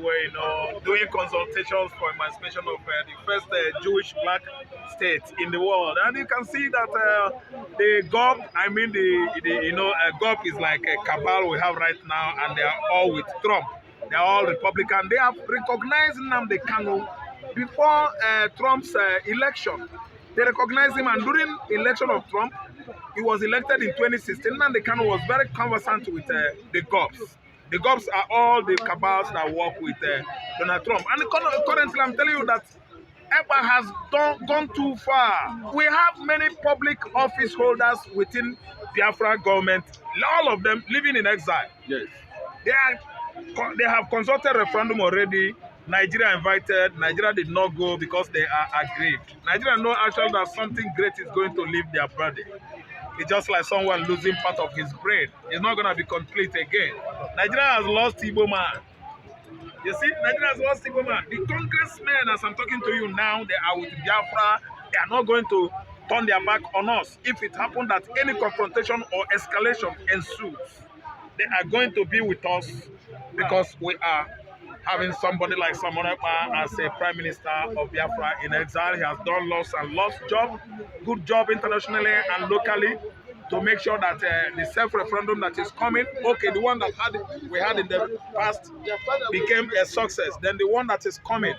were, doing consultations for emancipation of the first Jewish black state in the world. And you can see that the GOP, I mean, GOP is like a cabal we have right now, and they are all with Trump. They are all Republican. They have recognized Nnamdi Kanu before Trump's election. They recognized him, and during election of Trump, he was elected in 2016, and the Kanu was very conversant with the GOPs. The GOPs are all the cabals that work with Donald Trump. And currently, I'm telling you that EBA has gone too far. We have many public office holders within Biafra government, all of them living in exile. Yes. They have consulted referendum already. Nigeria invited. Nigeria did not go because they are aggrieved. Nigeria know actually that something great is going to leave their body. It's just like someone losing part of his brain. It's not going to be complete again. Nigeria has lost Igbo man. You see, Nigeria has lost Igbo man. The congressmen, as I'm talking to you now, they are with Biafra. They are not going to turn their back on us. If it happens that any confrontation or escalation ensues, they are going to be with us because we are having somebody like Samonekpa as a prime minister of Biafra in exile. He has done lots and lots job, good job internationally and locally to make sure that the self-referendum that is coming, okay, the one that we had in the past became a success. Then the one that is coming,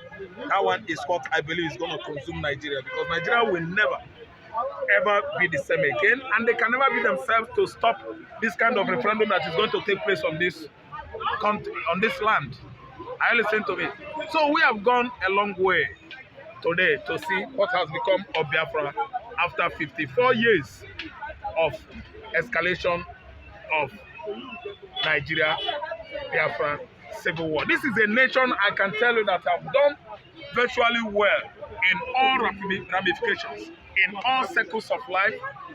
that one is what I believe is going to consume Nigeria, because Nigeria will never ever be the same again, and they can never be themselves to stop this kind of referendum that is going to take place on this country, on this land. I listen to me. So we have gone a long way today to see what has become of Biafra after 54 years of escalation of Nigeria, Biafra civil war. This is a nation, I can tell you, that have done virtually well in all ramifications, in all circles of life.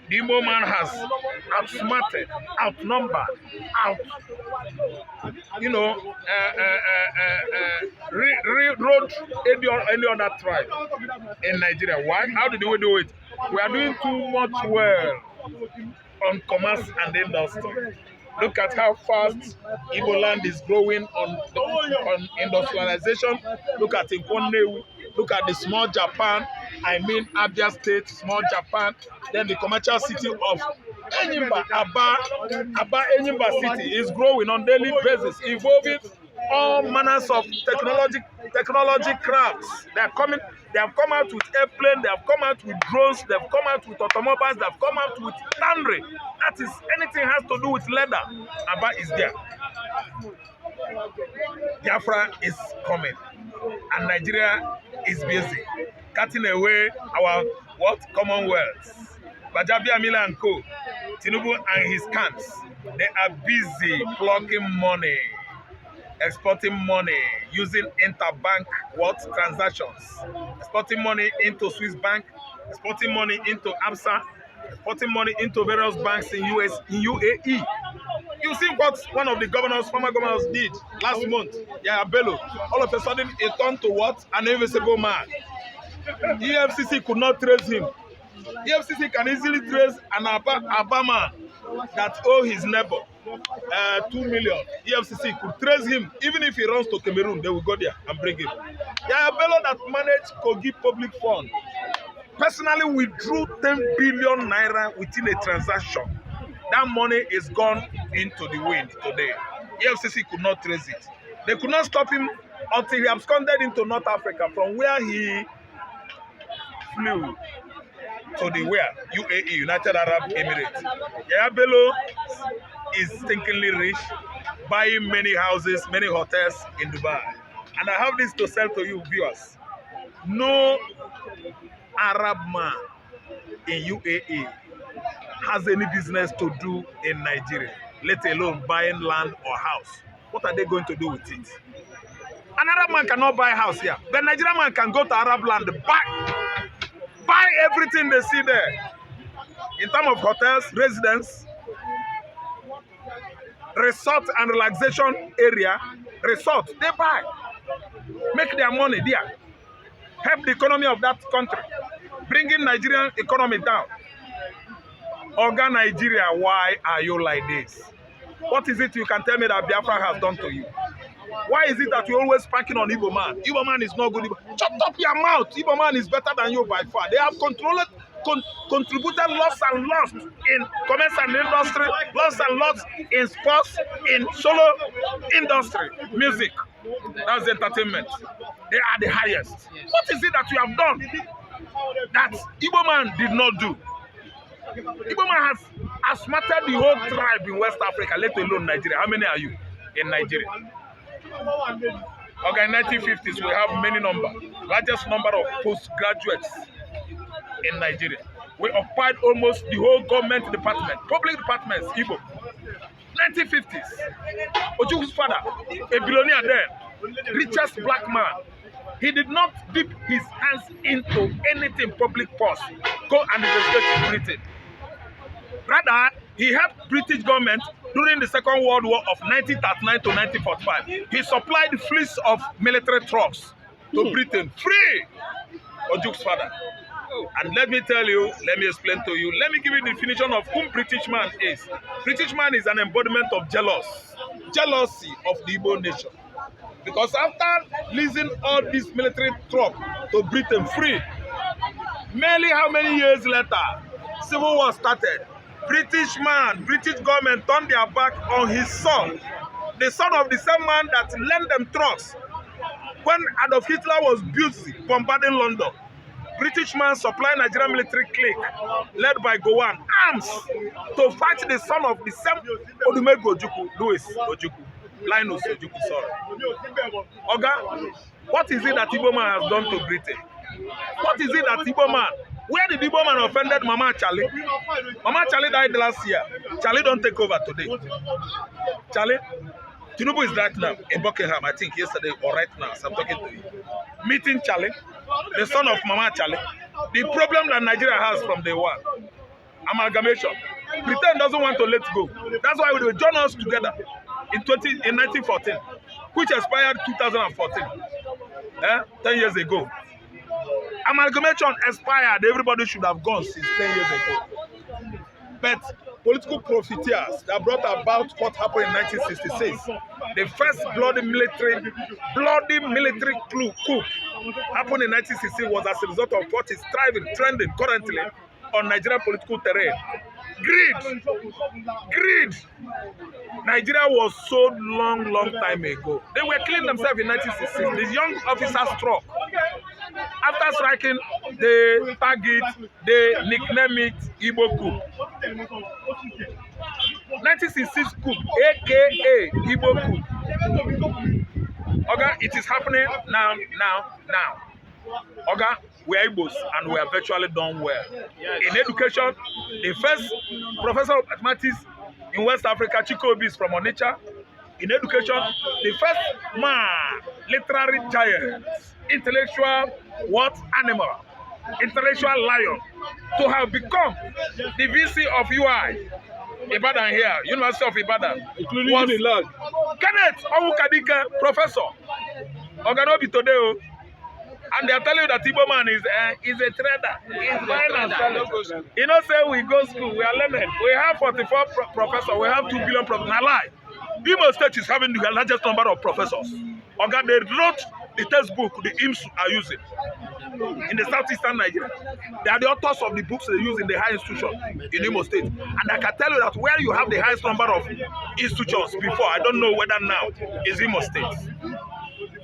The Igbo man has outsmarted, outnumbered, rode any other tribe in Nigeria. Why? How did we do it? We are doing too much well on commerce and industry. Look at how fast Igbo land is growing on industrialization. Look at Nkwonewi. Look at the small Japan. I mean Abia State, small Japan. Then the commercial city of Enyimba, Aba Enyimba city is growing on daily basis, involving all manners of technology crafts. They have come out with airplane, they have come out with drones, they have come out with automobiles, they have come out with tannery. That is, anything has to do with leather. Aba is there. Biafra is coming, and Nigeria is busy cutting away our Commonwealth. Bajabi Amila and Co, Tinubu and his camps, they are busy plucking money, exporting money, using interbank transactions, exporting money into Swiss bank, exporting money into ABSA, exporting money into various banks in UAE. You see what one of the former governors did last month, Yaya Bello. All of a sudden, he turned to what? An invisible man. EFCC could not trace him. EFCC can easily trace an Aba man that owes his neighbor 2 million. EFCC could trace him. Even if he runs to Cameroon, they will go there and bring him. Yaya Bello, that managed Kogi public fund, personally withdrew 10 billion naira within a transaction. That money is gone into the wind today. EFCC could not trace it. They could not stop him until he absconded into North Africa, from where he flew to the UAE, United Arab Emirates. Yaya Bello is stinkingly rich, buying many houses, many hotels in Dubai. And I have this to sell to you viewers. No Arab man in UAE has any business to do in Nigeria, let alone buying land or house. What are they going to do with it? An Arab man cannot buy a house here. The Nigerian man can go to Arab land, buy everything they see there. In terms of hotels, residence, resort and relaxation area, resort, they buy. Make their money there. Help the economy of that country. Bringing Nigerian economy down. Oga Nigeria, why are you like this? What is it you can tell me that Biafra has done to you? Why is it that you're always spanking on Igbo man? Igbo man is not good. Shut up your mouth. Igbo man is better than you by far. They have contributed lots and lots in commerce and industry, lots and lots in sports, in solo industry, music. That's entertainment. They are the highest. What is it that you have done that Igbo man did not do? Igbo man has smarted the whole tribe in West Africa, let alone Nigeria. How many are you in Nigeria? Okay, in 1950s, we have many largest number of postgraduates in Nigeria. We occupied almost the whole government department, public departments, Igbo. 1950s, Ojuku's father, a billionaire then, richest black man. He did not dip his hands into anything public purse. Go and investigate in Britain. Rather, he helped British government during the Second World War of 1939 to 1945. He supplied fleets of military trucks to Britain, free. Ojuku's father. And let me tell you, let me explain to you, let me give you the definition of whom British man is. British man is an embodiment of jealousy of the Igbo nation. Because after leasing all these military trucks to Britain free, merely how many years later, Civil War started. British government turned their back on his son, the son of the same man that lent them trucks when Adolf Hitler was busy bombarding London. British man supplied Nigerian military clique led by Gowon arms to fight the son of the same Odumegwu Ojukwu, Louis Ojukwu, Linus Ojukwu, sorry. Oga, what is it that Igbo man has done to Britain? What is it that Igbo man? Where did Igbo man offended Mama Charlie? Mama Charlie died last year. Charlie don't take over today. Charlie, Tinubu is right now in Buckingham, I think yesterday or right now, as I'm talking to you. Meeting Charlie, the son of Mama Charlie. The problem that Nigeria has from day one, amalgamation. Britain doesn't want to let go. That's why they join us together in 1914, which expired 2014, 10 years ago. Amalgamation expired. Everybody should have gone since 10 years ago. But political profiteers that brought about what happened in 1966, the first bloody military coup happened in 1960 was as a result of what is trending currently on Nigerian political terrain. Greed. Nigeria was so long time ago. They were killing themselves in 1966. These young officers struck. After striking, they tag it, they nickname it Igbo coup. 1966 coup, aka Igbo coup. Okay, it is happening now. Okay, we are Igbos and we are virtually done well. In education, the first professor of mathematics in West Africa, Chiko Obi, is from Onitsha. In education, the first man, literary giant, intellectual animal, intellectual lion, to have become the VC of UI, Ibadan here, University of Ibadan, was Kenneth Owukadike, professor. Oganobi today. And they are telling you that Igbo man is a trader. He's buying and selling. You know, say we go school, we are learning. We have 44 professors, we have 2 billion professors. Now lie. Imo State is having the largest number of professors. Okay, they wrote the textbook the IMS are using in the southeastern Nigeria. They are the authors of the books they use in the high institution in Imo State. And I can tell you that where you have the highest number of institutions before, I don't know whether now, is Imo State.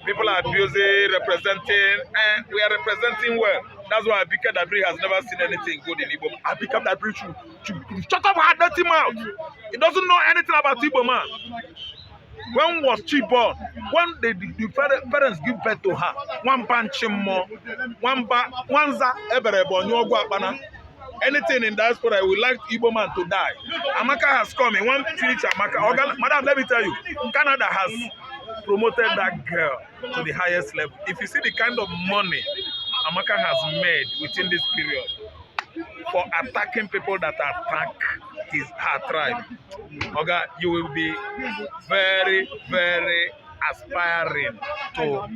People are abusing, representing, and we are representing well. That's why Abike Dabiri has never seen anything good in Igbo. Abike Dabiri should shut up her dirty mouth. He doesn't know anything about Igbo man. When was she born? When the parents give birth to her, anything in diaspora, we like Igbo man to die. Amaka has come in one finish Amaka. Madam, let me tell you, Canada has promoted that girl to the highest level. If you see the kind of money Amaka has made within this period for attacking people that attack her tribe, Oga, you will be very, very aspiring to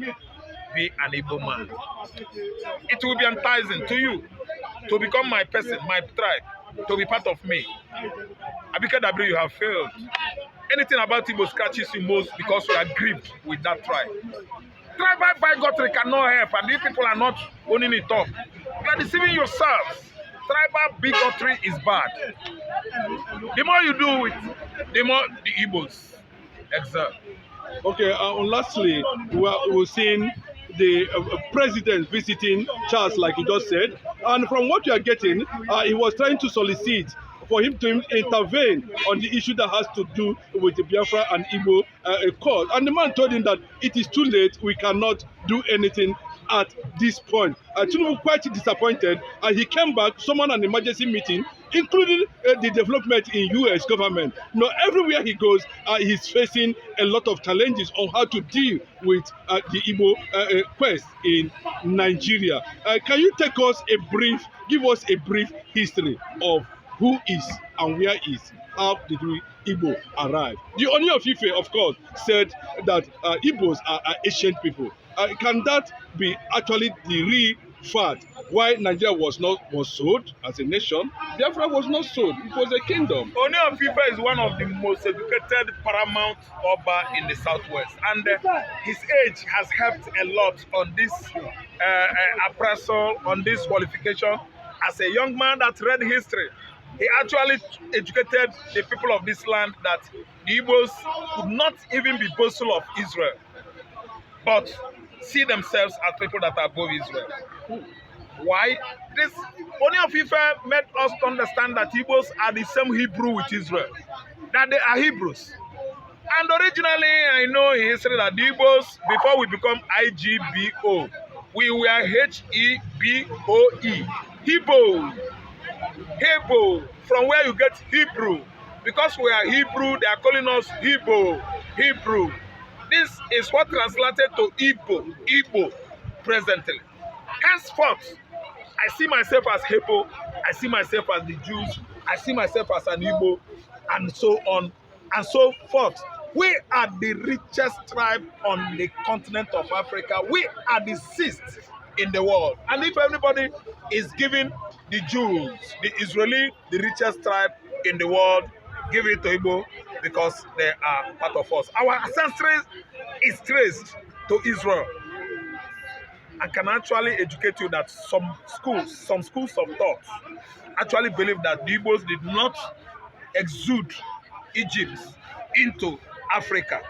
be an Igbo man. It will be enticing to you to become my person, my tribe, to be part of me. Abike Dabiri, you have failed. anything about Igbo scratches you most because you are grieved with that tribe. Tribal bigotry cannot help, and these people are not owning it up. You are deceiving yourselves. Tribal bigotry is bad. The more you do it, the more the Igbos excel. Okay, lastly, we're seeing the president visiting Charles, like you just said. And from what you are getting, he was trying to solicit for him to intervene on the issue that has to do with the Biafra and Igbo cause. And the man told him that it is too late, we cannot do anything at this point. Tinubu quite disappointed, and he came back, summoned an emergency meeting, including the development in U.S. government. Now, everywhere he goes, he's facing a lot of challenges on how to deal with the Igbo quest in Nigeria. Can you give us a brief history of who is and where is? How did we Igbo arrive? The Oni of Ife, of course, said that Igbos are ancient people. Can that be actually the real fact why Nigeria was sold as a nation? Biafra was not sold; it was a kingdom. Oni of Ife is one of the most educated paramount Oba in the southwest, and his age has helped a lot on this appraisal, on this qualification. As a young man that read history, he actually educated the people of this land that the Igbos could not even be boastful of Israel, but see themselves as people that are above Israel. Why? This Oni of Ife made us understand that Igbos are the same Hebrew with Israel, that they are Hebrews. And originally, I know in history that the Igbos, before we become IGBO, we were HEBOE, Hebrew. Hebrew, from where you get Hebrew. Because we are Hebrew, they are calling us Hebrew. This is what translated to Igbo presently. Henceforth, I see myself as Hebrew, I see myself as the Jews, I see myself as an Igbo, and so on and so forth. We are the richest tribe on the continent of Africa. We are the sixth in the world. And if anybody is giving the Jews, the Israeli, the richest tribe in the world, give it to Igbo because they are part of us. Our ancestry is traced to Israel. I can actually educate you that some schools of thought actually believe that the Igbos did not exude Egypt into Africa.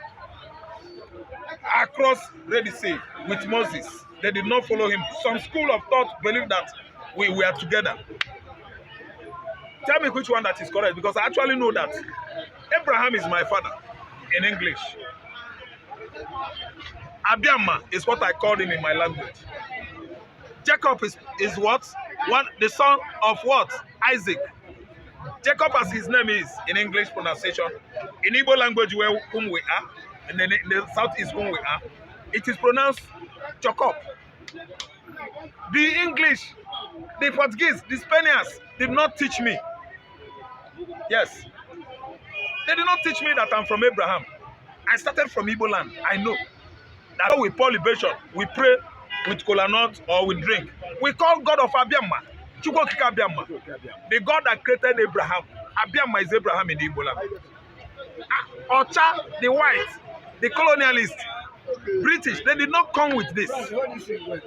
Across Red Sea with Moses, they did not follow him. Some school of thought believe that we were together. Tell me which one that is correct, because I actually know that Abraham is my father in English. Abiama is what I called him in my language. Jacob is what? The son of what? Isaac. Jacob, as his name is in English pronunciation, in Igbo language where whom we are, and then in the south is whom we are, it is pronounced Jacob. The English, the Portuguese, the Spaniards did not teach me. Yes. They did not teach me that I'm from Abraham. I started from Igbo land. I know that we pour libation, we pray with kola nut or with drink. We call God of Abiama, Abiama, the God that created Abraham. Abiama is Abraham in the Igbo land. Ocha, the white, the colonialist, British, they did not come with this.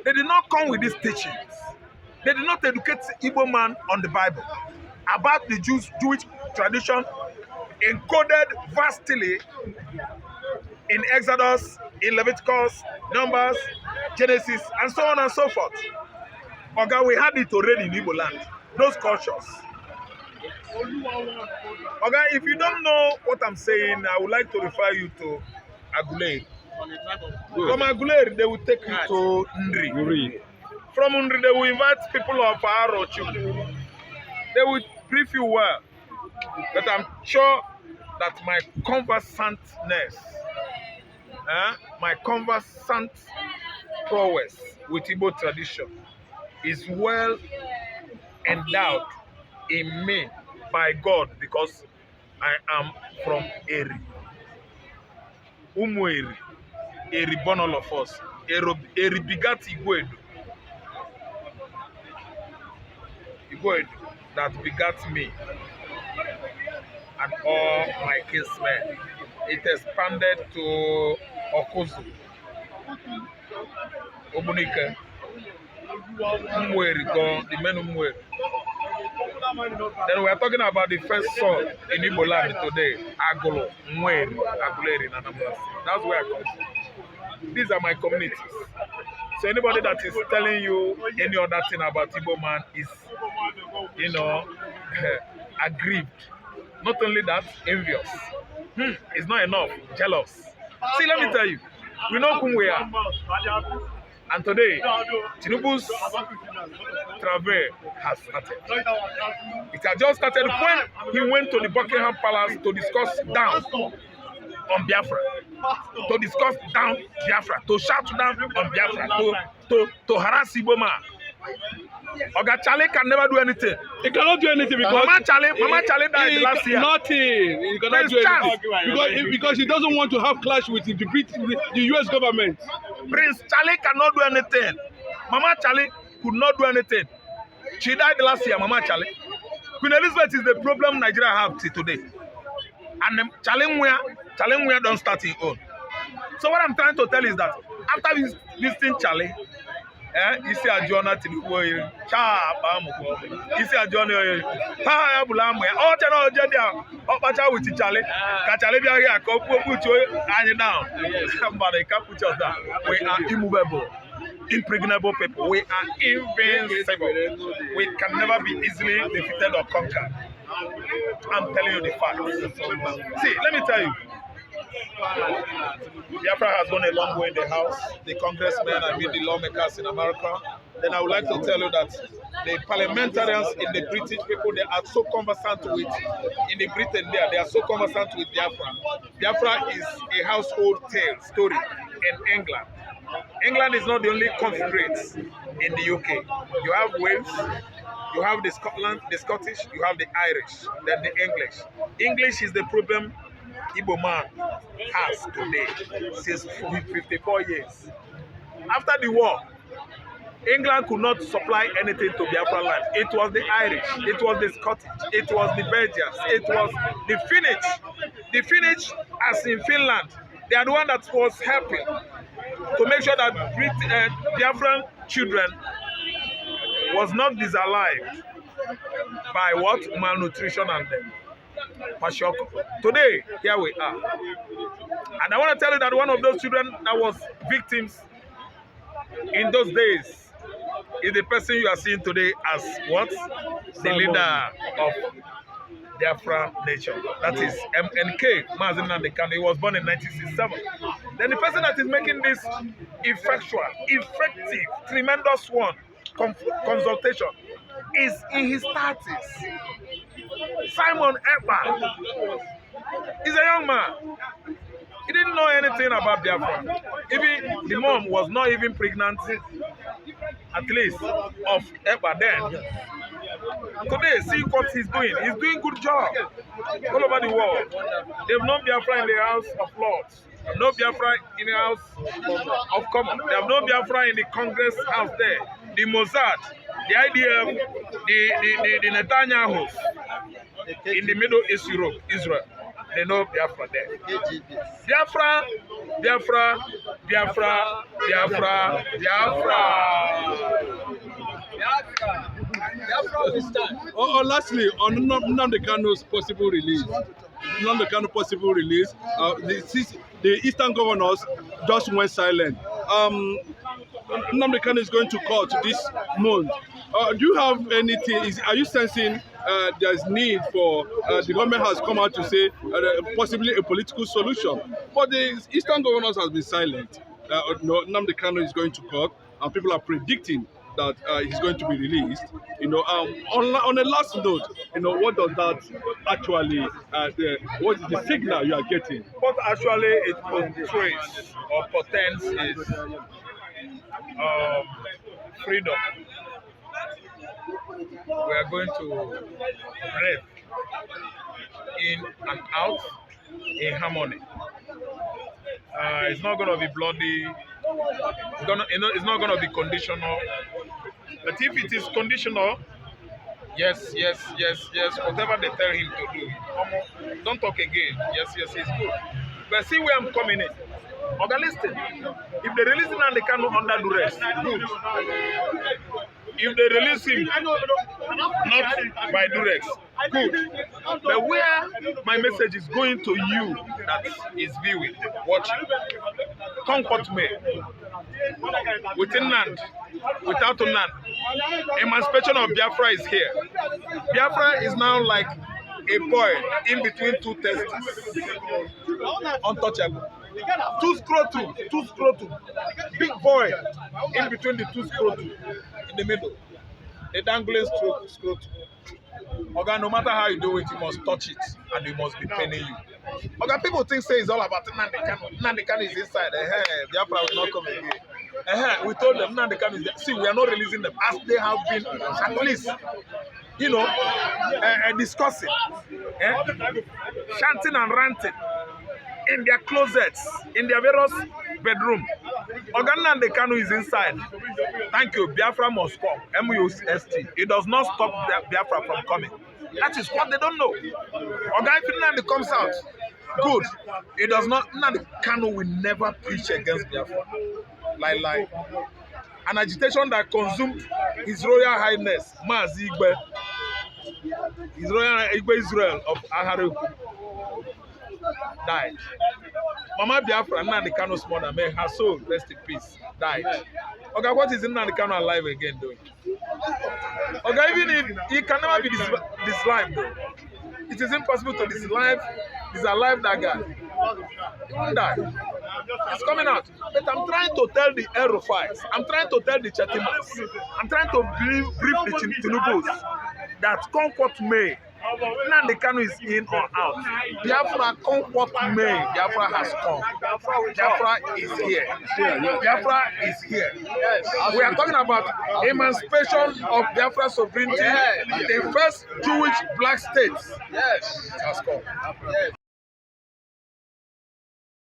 They did not come with these teachings. They did not educate Igbo man on the Bible about the Jewish tradition encoded vastly in Exodus, in Leviticus, Numbers, Genesis, and so on and so forth. Okay, we had it already in Igbo land, those cultures. Okay, if you don't know what I'm saying, I would like to refer you to Aguleri. From Aguleri, they will take you to Nri. From Nri, they will invite people of Arochu. They will brief you well. But I'm sure that my conversantness, my conversant prowess with Igbo tradition is well endowed in me by God, because I am from Eri. Eri. Eri born all of us. Eri begat Igbo Edo. Igbo Edo that begat me and all my kinsmen. it expanded to Okuzu, Obunike, Mweri, the men Mweri. Then we are talking about the first son in Igbo land today, Agolo, Mweri, Aguleri, Nnamdi. That's where I come from. These are my communities. So anybody that is telling you any other thing about Igbo man is, you know, aggrieved. Not only that, envious. It's not enough, jealous. See, let me tell you, we know who we are. And today, Tinubu's travel has started. It has just started when he went to the Buckingham Palace to discuss down on Biafra. To discuss down Biafra, to shout down on Biafra, to harass Igbo man. Oga Chale can never do anything. He cannot do anything because Mama Chale died last year. Nothing. He cannot do anything because he doesn't want to have clash with the US government. Prince Chale cannot do anything. Mama Chale could not do anything. She died last year, Mama Chale. Queen Elizabeth is the problem Nigeria have till today. And Chale don't start his own. So what I'm trying to tell is that after visiting Chale, isi ajona Tinubu isi ajona ha ya bula amụ ya ọ chere oje dị a ọkpacha with Chale ka Chale bịa here ka okwu anyị down. But you can't put us down. We are immovable, impregnable people. We are invincible. We can never be easily defeated or conquered. I'm telling you the facts. See, let me tell you, Biafra has gone a long way in the House. The congressmen and the lawmakers in America. Then I would like to tell you that the parliamentarians in the British people, they are so conversant with, in the Britain there, they are so conversant with Biafra. Biafra is a household tale, story in England. England is not the only confederate in the UK. You have Wales, you have the Scotland, the Scottish, you have the Irish, then the English. English is the problem Igbo man has today since 54 years. After the war, England could not supply anything to Biafra land. It was the Irish, it was the Scottish, it was the Belgians, it was the Finnish. The Finnish, as in Finland, they are the one that was helping to make sure that Biafran children was not disallowed by what? Malnutrition and Mashoko. Today, here we are. And I want to tell you that one of those children that was victims in those days is the person you are seeing today as what? The leader of Biafra nation. That is MNK, Nnamdi Kanu. He was born in 1967. Then the person that is making this effective, tremendous one, consultation is in his 30s. Simon Ekpa is a young man. He didn't know anything about Biafra. Even the mom was not even pregnant, at least, of Ekpa then. Today, see what he's doing. He's doing good job all over the world. They've known Biafra in the House of Lords. They've known Biafra in the House of Commons. They have known Biafra in the Congress House there. The Mossad, the IDF, the Netanyahu in the Middle East, Europe, Israel. They know Biafra there. Biafra, Biafra, Biafra, Biafra, Biafra. Lastly, on Nnamdi Kanu's possible release, the Eastern governors just went silent. Nnamdi Kanu is going to court this month. Do you have anything? Are you sensing there's need for the government has come out to say possibly a political solution? But the Eastern governors has been silent. Nnamdi Kanu is going to court, and people are predicting that he's going to be released. On a last note, what does that actually? What is the signal you are getting? What actually it portrays or portends is freedom. We are going to live in and out in harmony. It's not going to be bloody. It's not going to be conditional. But if it is conditional, yes, whatever they tell him to do, don't talk again. Yes, it's good. But see where I'm coming in. Okay, listen. If they release Nnamdi Kanu under duress, good. If they release him not by duress, good. But where my message is going to you that is viewing, watching, comfort me. With Nnamdi, without Nnamdi, emancipation of Biafra is here. Biafra is now like a boy in between two testes. Untouchable. Two scrotum. Big boy in between the two scrotum. In the middle. The dangling scrotum. Okay, no matter how you do it, you must touch it and it must be paining you. Okay, people think say it's all about Nnamdi Kanu. Nnamdi Kanu is inside. Biafra will not come again. We told them Nnamdi Kanu is there. See, we are not releasing them as they have been at least, discussing, chanting and ranting in their closets, in their various bedroom. Nnamdi Kanu is inside. Thank you. Biafra must come. M-U-S-T. It does not stop Biafra from coming. That is what they don't know. If Nnamdi comes out, good. It does not. Nnamdi Kanu will never preach against Biafra. Lie. An agitation that consumed His Royal Highness Mazi Igbe, His Royal Igbe Israel of Ahareku, died. Mama Biafra, Nnamdi Kanu's mother, may her soul rest in peace, died. Okay, what is Nnamdi Kanu alive again doing? Okay, even if he can never be dislive though, it is impossible to dislive, disalive that guy. He won't die. It's coming out. But I'm trying to tell the Aerophiles, I'm trying to tell the Chatimas, I'm trying to brief the Tinubus that comfort may. Nnamdi Kanu is in or out. Biafra, comfort may. Biafra has come. Biafra is here. Biafra is here. We are talking about emancipation of Biafra sovereignty, the first Jewish black state. Yes, it has come.